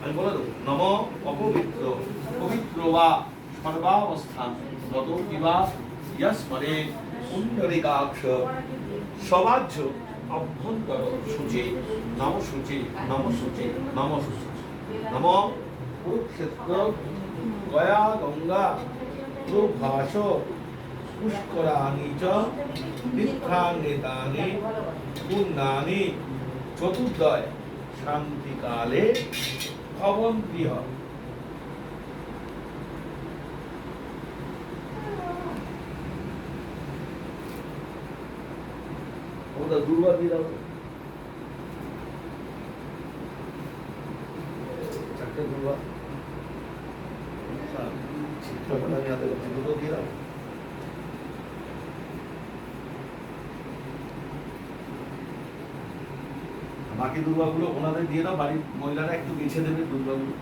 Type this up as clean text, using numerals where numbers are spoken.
আমি বলে দেবো নম অপবিত্র পবিত্র বা সর্বাবস্থান গত কিবা ইয়াস্মরে পুণ্ডরিকাক্ষ সবাজ্য অভ্যন্তর সূচি নম সূচি নম সূচি নম সূচি নম কুরুক্ষেত্র গয়া গঙ্গা প্রভাস পুষ্করাণি চ তীর্থান্বিতানি পুণ্যানি চতুর্দয় শান্তিকালে ভবন্তিহ। ওটা দুর্বা দিয়ে দাও, চারটে দুর্বা আমি হাতে করছি, দুটো দিয়ে দাও। বাকি দুর্বাগুলো ওনাদের দিয়ে দাও, বাড়ির মহিলারা একটু বেছে দেবে দুর্বাগুলো।